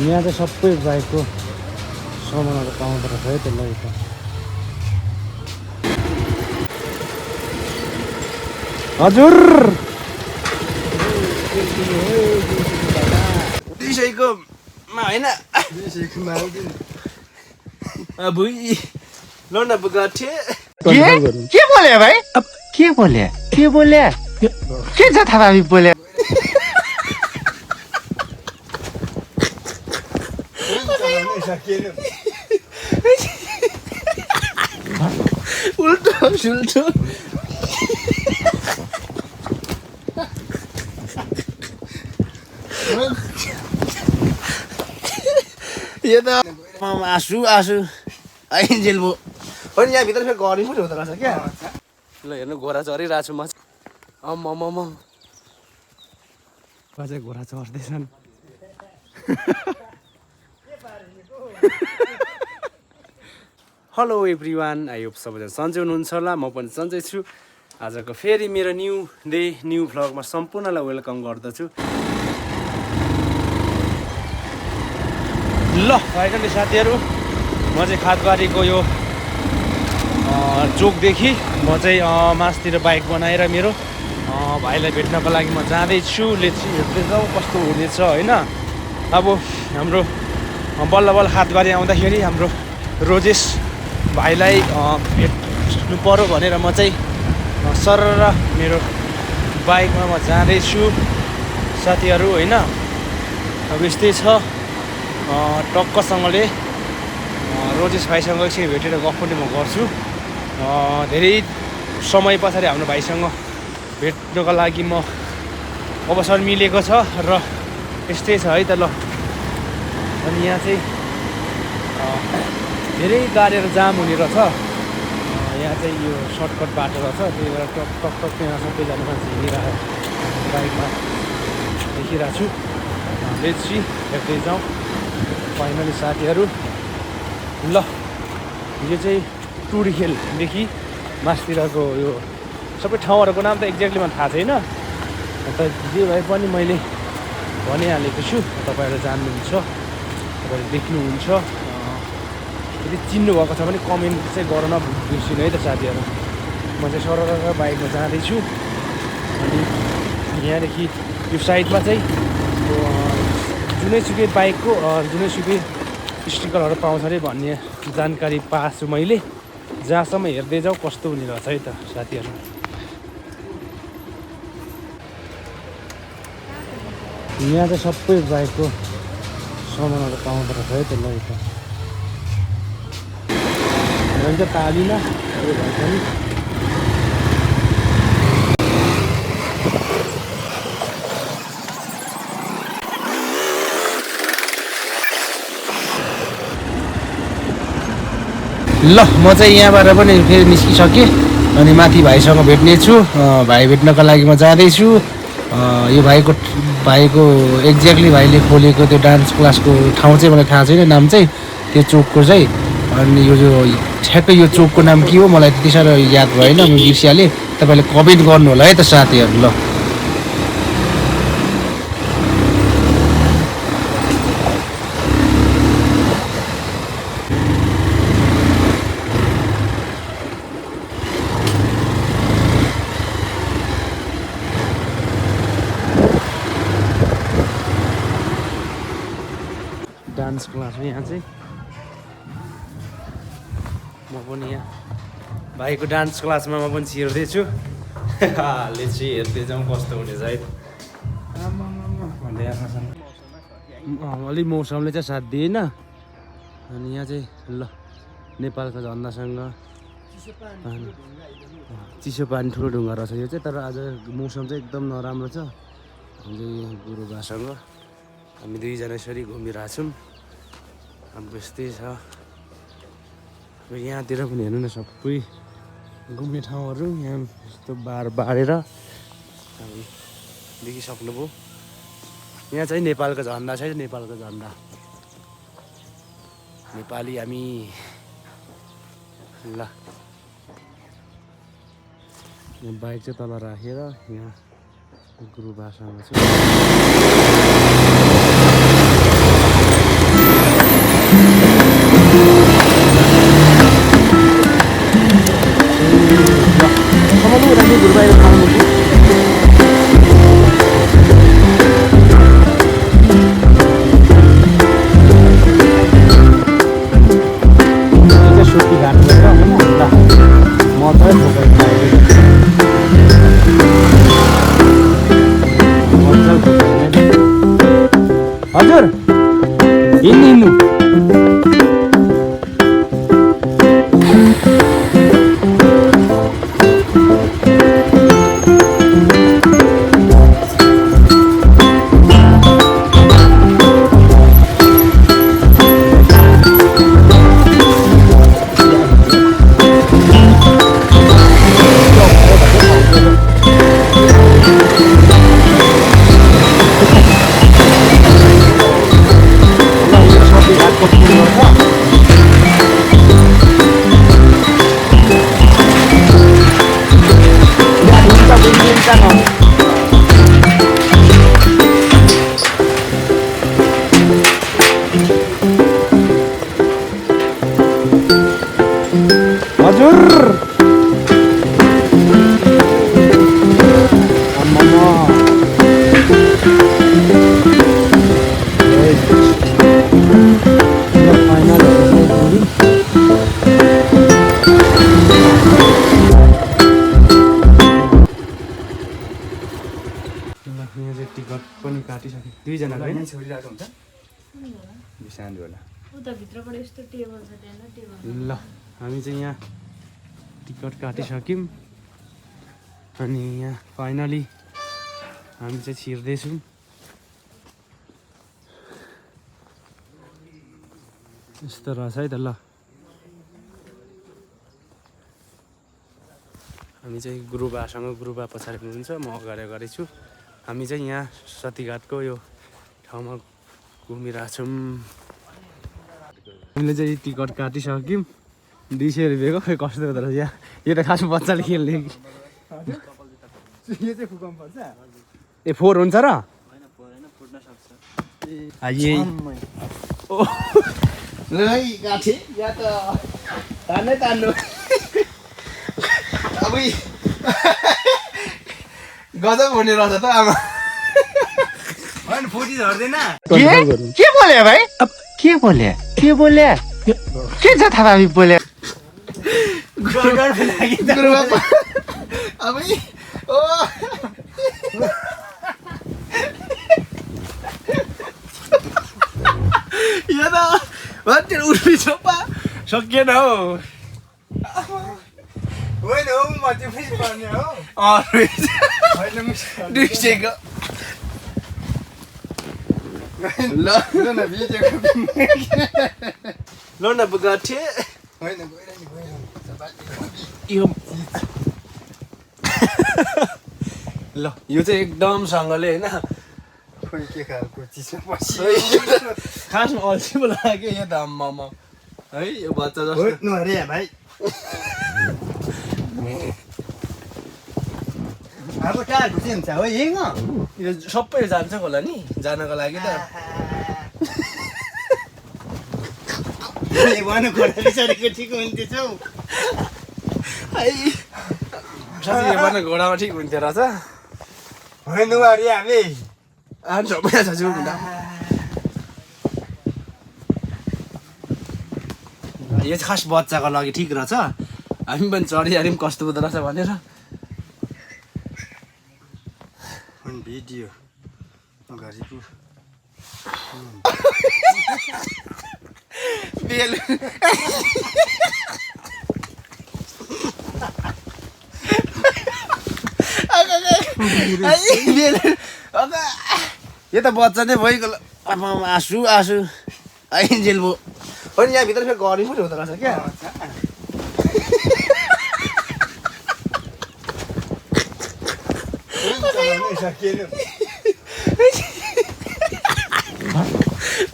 यहाँ चाहिँ सबै बाइकको सामानहरू पाउँदो रहेछ है त्यसलाई त हजुर दुईसयको मा होइन भुइ लौन गठे के बोले भाइ अब के बोले के जथाभावी बोले उल्टो सुल्टो यो त आसु आइन्जेल भयो अनि यहाँभित्र फेरि गरी पनि हुँदो रहेछ क्या ल हेर्नु घोडा चढिरहेको छु म चाहिँ घोडा चढ्दैछन् हेलो एभ्रिवान आई होप सबैजना सन्चै हुनुहुन्छ होला म पनि सन्चै छु आजको फेरि मेरो न्यू डे न्यू भ्लगमा सम्पूर्णलाई वेलकम गर्दछु ल फाइनली साथीहरू म चाहिँ खादबारीको यो चोकदेखि म चाहिँ मासतिर बाइक बनाएर मेरो भाइलाई भेट्नको लागि म जाँदैछु लेट्सी हेर्दै जाउँ कस्तो हुनेछ होइन अब हाम्रो बल्ल बल्ल खादबारी आउँदाखेरि हाम्रो रोजेस भाइलाई भेट्नु पऱ्यो भनेर म चाहिँ सरर मेरो बाइकमा म जाँदैछु साथीहरू होइन अब यस्तै छ टक्कसँगले रोजेस भाइसँग एकछिन भेटेर गफ पनि म गर्छु धेरै समय पछाडि हाम्रो भाइसँग भेट्नुको लागि म अवसर मिलेको छ र यस्तै छ है त ल अनि यहाँ चाहिँ धेरै गाडीहरू जाम हुने रहेछ यहाँ चाहिँ यो सर्टकट बाटो रहेछ त्यही भएर टक यहाँ सबैजना मान्छे हिँडिरहेको बाइकमा देखिरहेको छु लेट्स सी हेर्दै जाउँ फाइनली साथीहरू ल यो चाहिँ टुडिखेलदेखि मासतिरको यो सबै ठाउँहरूको नाम त एक्ज्याक्टली मलाई थाहा छैन अन्त जे भए पनि मैले भनिहालेको छु तपाईँहरू जान्नुहुन्छ तपाईँहरू देख्नुहुन्छ यदि चिन्नुभएको छ भने कमेन्ट चाहिँ गर्न बिर्सिनु है त साथीहरू म चाहिँ सरर बाइकमा जाँदैछु अनि यहाँदेखि यो साइडमा चाहिँ जुनैसुकै बाइकको जुनैसुकै स्टिकरहरू पाउँछ अरे भन्ने जानकारी पाएको छु मैले जहाँसम्म हेर्दै जाउँ कस्तो हुने रहेछ है त साथीहरू यहाँ चाहिँ सबै बाइकको सामानहरू पाउँदो रहेछ है त्यसलाई त भन्छ तालिना भन्छ नि ल म चाहिँ यहाँबाट पनि फेरि निस्किसकेँ अनि माथि भाइसँग भेट्नेछु भाइ भेट्नको लागि म जाँदैछु यो भाइको एक्ज्याक्टली भाइले खोलेको त्यो डान्स क्लासको ठाउँ चाहिँ मलाई थाहा छैन नाम चाहिँ त्यो चोकको चाहिँ अनि यो जो ठ्याक्कै यो चोकको नाम के हो मलाई त्यति साह्रो याद भएन म बिर्सिहालेँ तपाईँले कमेन्ट गर्नु होला है त साथीहरू ल डान्स क्लास हो यहाँ चाहिँ म पनि यहाँ भाइको डान्स क्लासमा म पनि छिर्दैछु लेट्स हेर्दै जाउँ कस्तो हुनेछ है अलिक मौसमले चाहिँ साथ दिएन अनि यहाँ चाहिँ ल नेपालको झन्डासँग चिसो पानी ठुलो ढुङ्गा रहेछ यो चाहिँ तर आज मौसम चाहिँ एकदम नराम्रो छ हामी गुरुबासँग हामी दुईजना यसरी घुमिरहेछौँ अब यस्तै छ अब यहाँतिर पनि हेर्नु न सबै घुम्ने ठाउँहरू यहाँ यस्तो बारेर हामी देखिसक्नुभयो यहाँ चाहिँ नेपालको झन्डा छ नेपालको झन्डा नेपाली हामी ल बाइक चाहिँ तल राखेर यहाँ गुरुबासँग चाहिँ हिँड्नु टिकट पनि काटिसक्यो दुईजनाको होइन छोडिरहेको हुन्छ बिसान्डु होला उता भित्रबाट यस्तो टेबल छ त्यहाँ टेबल ल हामी चाहिँ यहाँ टिकट काटिसक्यौँ अनि यहाँ फाइनली हामी चाहिँ छिर्दैछौँ यस्तो रहेछ है त ल हामी चाहिँ गुरुबासँग गुरुबा पछाडि हुनुहुन्छ म अगाडि अगाडि छु हामी चाहिँ यहाँ सतीघाटको यो ठाउँमा घुमिरहेछौँ हामीले चाहिँ टिकट काटिसक्यौँ 200 रुपियाँको खै कस्तो हुँदो रहेछ यहाँ यो त खास बच्चाले खेल्ने ए 4 हुन्छ र गजब हुने रहेछ त आमा होइन फुटी झर्दैन के बोले भाइ के बोले के बोले के जथाभावी बोले अब ओ यो त भन्छ उर्मी छोपा सकिएन हौ होइन हौ म चाहिँ फेरि पर्ने हो दुईसेको ल न भिजेको ल न बुगाठे होइन यो ल यो चाहिँ एकदमसँगले होइन खोइ के खालको चिसो खासमा अल्छी पो लाग्यो यो त आम्मामा है यो बच्चा जस्तो अरे भाइ अब कहाँ घुसिन्छ हो यही यो सबै जान्छ होला नि जानको लागि त ठिक हुन्थ्यो साँच्चै घोडामा ठिक हुन्थ्यो रहेछ होइन अरे हामी सबै छ हुँदा यो चाहिँ खास बच्चाको लागि ठिक रहेछ हामी पनि चढिहाल्यौँ कस्तो हुँदो रहेछ भनेर भिडियो घरिको यो त बच्चा नै भइगयो आँसु आँसु आइन्जेल भयो होइन यहाँभित्र फेरि गरी पनि हुँदो रहेछ क्या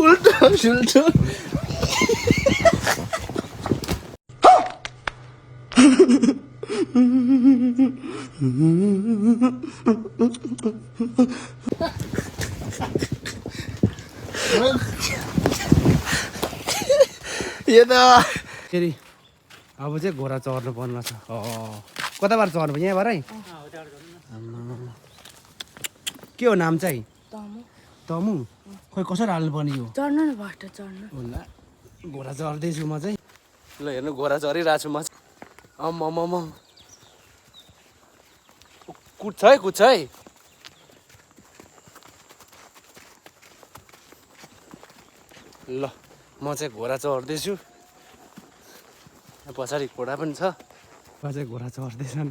उल्टो सुल्टो यो त फेरि अब चाहिँ घोडा चढ्नु पर्ने छ कताबाट चढ्नु पर्छ यहाँबाट है के हो नाम चाहिँ तमु खोइ कसरी हाल्नुपर्ने यो चढ्नु न बाटो चढ्नु होला घोडा चढ्दैछु म चाहिँ ल हेर्नु घोडा चढिरहेको छु म आम्मामा कुद्छ है कुद्छ है ल म चाहिँ घोडा चढ्दैछु पछाडि घोडा पनि छ चाहिँ घोडा चढ्दैछन्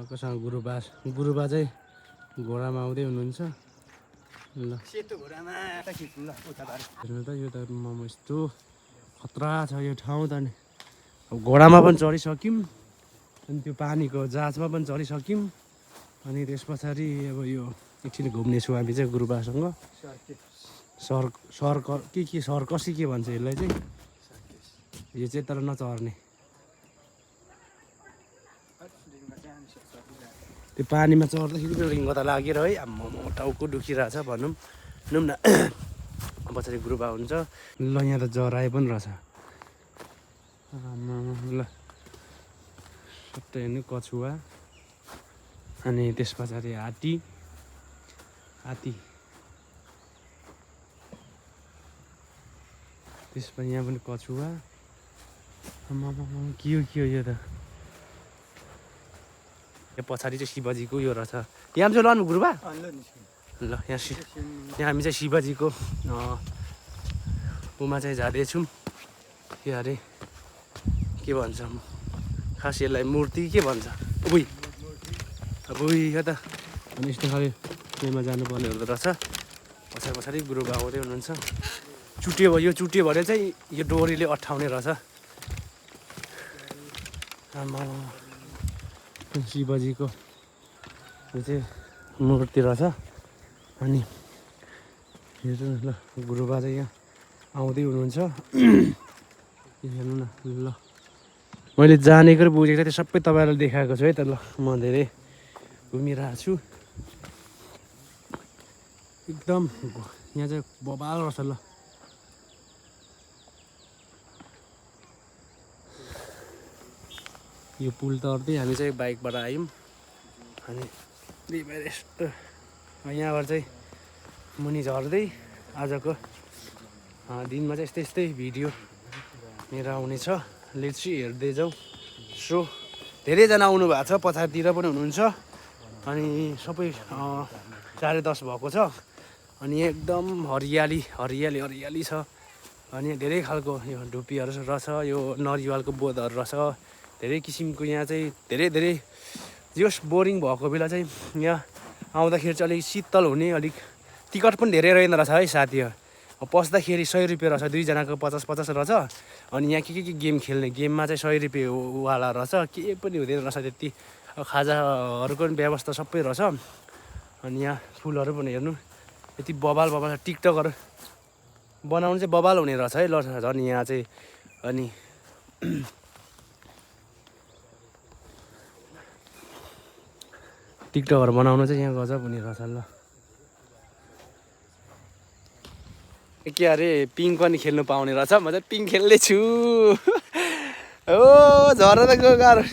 कसँग गुरुबा चाहिँ घोडामा आउँदै हुनुहुन्छ ल सेतो घोडामा हेर्नु त यो त मोमो यस्तो खतरा छ यो ठाउँ त नि अब घोडामा पनि चढिसक्यौँ अनि त्यो पानीको जहाजमा पनि चढिसक्यौँ अनि त्यस पछाडि अब यो एकछिन घुम्नेछु हामी चाहिँ गुरुबासँग सर्कस के भन्छ यसलाई चाहिँ यो चाहिँ तर नचर्ने त्यो पानीमा चढ्दाखेरि त्यो रिङ्गो त लागेर है अब टाउको दुखिरहेछ भनौँ न पछाडि गुरुबा हुन्छ ल यहाँ त जराए पनि रहेछ ल सबै हेर्नु कछुवा अनि त्यस पछाडि हात्ती त्यसपछि यहाँ पनि कछुवा के हो यो त यहाँ पछाडि चाहिँ शिवजीको यो रहेछ यहाँ चाहिँ लानु गुरुबा ल यहाँ हामी चाहिँ शिवजीको उमा चाहिँ जाँदैछौँ के अरे के भन्छ खास यसलाई मूर्ति के भन्छ उही यो त अनि यस्तो खाले उयोमा जानुपर्ने हुँदो रहेछ पछाडि गुरुबा आउँदै हुनुहुन्छ चुट्यो भने चाहिँ यो डोरीले अठाउने रहेछ शिवजीको यो चाहिँ मूर्ति रहेछ अनि हेर्नु ल गुरुबा चाहिँ यहाँ आउँदै हुनुहुन्छ हेर्नु न ल मैले जानेको र बुझेको त्यो सबै तपाईँहरूलाई देखाएको छु है त ल म धेरै घुमिरहेको छु एकदम यहाँ चाहिँ बबाल रहेछ ल यो पुल तर्दै हामी चाहिँ बाइकबाट आयौँ अनि यस्तो यहाँबाट चाहिँ मुनि झर्दै आजको दिनमा चाहिँ यस्तै भिडियो मेरो आउनेछ लेट्स हेर्दै जाउँ सो धेरैजना आउनु भएको छ पछाडितिर पनि हुनुहुन्छ अनि सबै 10:30 भएको छ अनि एकदम हरियाली छ अनि धेरै खालको यो धुप्पीहरू रहेछ यो नरिवलको बोटहरू रहेछ धेरै किसिमको यहाँ चाहिँ धेरै जस बोरिङ भएको बेला चाहिँ यहाँ आउँदाखेरि चाहिँ अलिक शीतल हुने अलिक टिकट पनि धेरै रहेन रहेछ है साथीहरू पस्दाखेरि 100 रुपियाँ रहेछ दुईजनाको 50 रहेछ अनि यहाँ के गेम खेल्ने गेममा चाहिँ 100 रुपियाँ वाला रहेछ के पनि हुँदैन रहेछ त्यति खाजाहरूको पनि व्यवस्था सबै रहेछ अनि यहाँ फुलहरू पनि हेर्नु यति बबाल टिकटकहरू बनाउनु चाहिँ बबाल हुने रहेछ है ल झन् यहाँ चाहिँ अनि टिकटकहरू बनाउनु चाहिँ यहाँ गजब हुने रहेछ ल के अरे पिङ पनि खेल्नु पाउने रहेछ म चाहिँ पिङ खेल्दैछु ओ झरेर गयो गाह्रो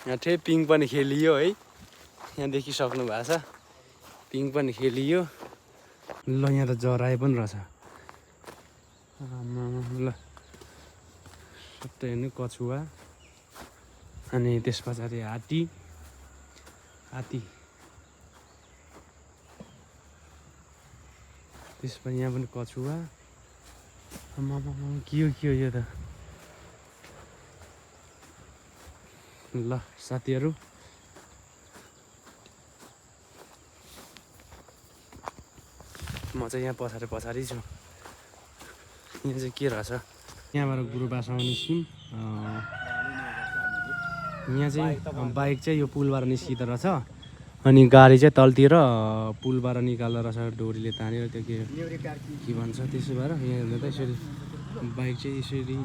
यहाँ ठे पिङ पनि खेलियो है यहाँ देखिसक्नु भएको छ पिङ पनि खेलियो ल यहाँ त जराए पनि रहेछ ल सबै हेर्नु कछुवा अनि त्यस पछाडि हात्ती त्यसपछि यहाँ पनि कछुवा के हो यो त ल साथीहरू म चाहिँ यहाँ पछाडि छु यहाँ चाहिँ के रहेछ यहाँबाट गुरुबासँग निस्क्यौँ यहाँ चाहिँ बाइक चाहिँ यो पुलबाट निस्किँदो रहेछ अनि गाडी चाहिँ तलतिर पुलबाट निकाल्दो रहेछ डोरीले तानेर त्यो के भन्छ त्यसो भएर यहाँ हेर्नु त यसरी बाइक चाहिँ यसरी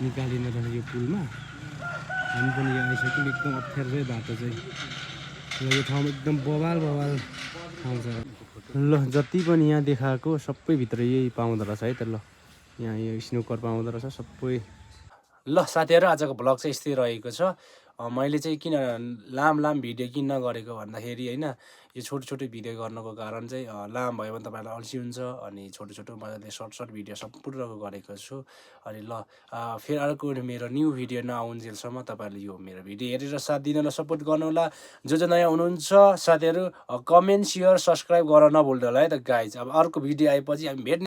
निकालिने रहेछ यो पुलमा हामी पनि यहाँ आइसक्यौँ एकदम अप्ठ्यारै बाटो चाहिँ र यो ठाउँमा एकदम बबाल ठाउँ छ ल जति पनि यहाँ देखाएको सबैभित्र यही पाउँदो रहेछ है त ल यहाँ यो स्नुकर पाउँदो रहेछ सबै ल साथीहरू आजको भ्लग चाहिँ यस्तै रहेको छ मैले चाहिँ किन लाम भिडियो किन नगरेको भन्दाखेरि होइन यो छोटो छोटो भिडियो गर्नुको कारण चाहिँ लाम भयो भने तपाईँहरूलाई अल्छी हुन्छ अनि छोटो मजाले सर्ट भिडियो सम्पूर्णको गरेको छु अनि ल फेरि अर्को मेरो न्यू भिडियो नआउन्जेलसम्म तपाईँहरूले यो मेरो भिडियो हेरेर साथ दिन सपोर्ट गर्नुहोला जो नयाँ हुनुहुन्छ साथीहरू कमेन्ट सेयर सब्सक्राइब गर्न नभुल्नु होला है त गाइज अब अर्को भिडियो आएपछि हामी भेट्ने